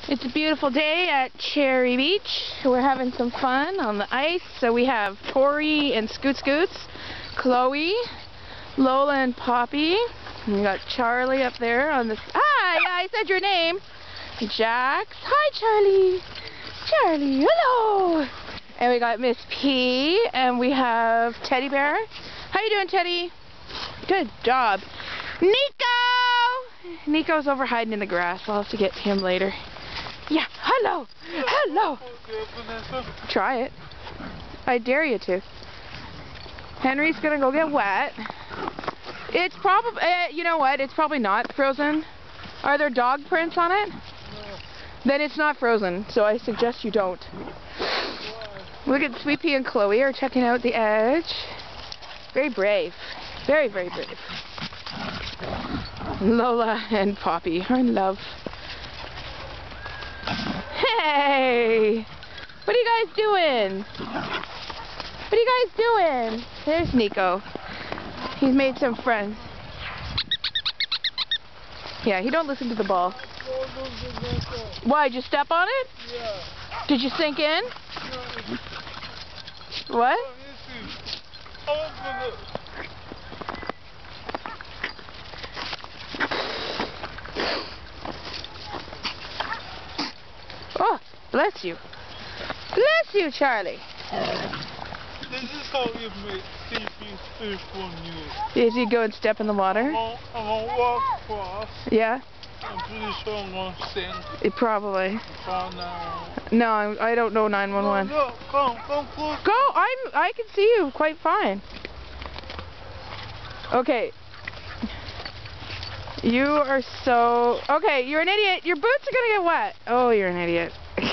It's a beautiful day at Cherry Beach. We're having some fun on the ice. So we have Tori and Scoots, Chloe, Lola and Poppy. And we got Charlie up there on the... Hi! Yeah, I said your name. Jax. Hi, Charlie. Charlie, hello. And we got Miss P. And we have Teddy Bear. How you doing, Teddy? Good job. Nico! Nico's over hiding in the grass. I'll have to get to him later. Yeah, hello! Hello! Try it. I dare you to. Henry's gonna go get wet. It's probably, you know what? It's probably not frozen. Are there dog prints on it? No. Then it's not frozen, so I suggest you don't. Look at Sweet Pea and Chloe are checking out the edge. Very brave. Very, very brave. Lola and Poppy are in love. Hey! What are you guys doing? What are you guys doing? There's Nico. He's made some friends. Yeah, he don't listen to the ball. Why, did you step on it? Yeah. Did you sink in? What? Oh, bless you. Bless you, Charlie. This is how you make fish from you. Did you go and step in the water? I'm gonna walk across. Yeah? I'm pretty sure I'm gonna sink. Probably. Call 911. No, I don't know 911. No, come close. Go! I can see you quite fine. Okay. You are so... Okay, you're an idiot. Your boots are gonna get wet. Oh, you're an idiot. Okay.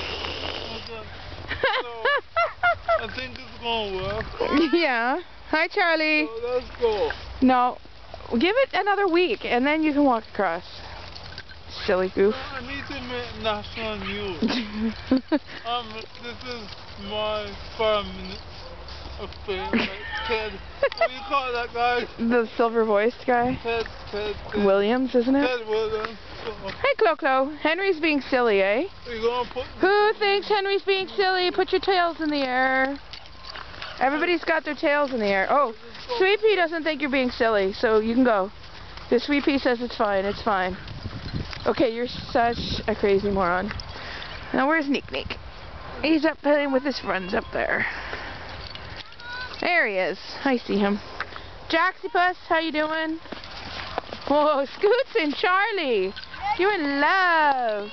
So, I think it's gonna work. Yeah. Hi, Charlie. So let's go. No. Give it another week, and then you can walk across. Silly goof. I need to make national news. This is my 5 minutes of fame. Like Ted. What do you call that guy? The silver voiced guy? Ted. Williams, isn't it? Ted Williams. Hey, Clo-Clo. Henry's being silly, eh? Who thinks Henry's being silly? Put your tails in the air. Everybody's got their tails in the air. Oh, Sweet Pea doesn't think you're being silly, so you can go. The Sweet Pea says it's fine, it's fine. Okay, you're such a crazy moron. Now where's Nick? He's up playing with his friends up there. There he is. I see him. Jaxipus, how you doing? Whoa, Scoots and Charlie. You're in love.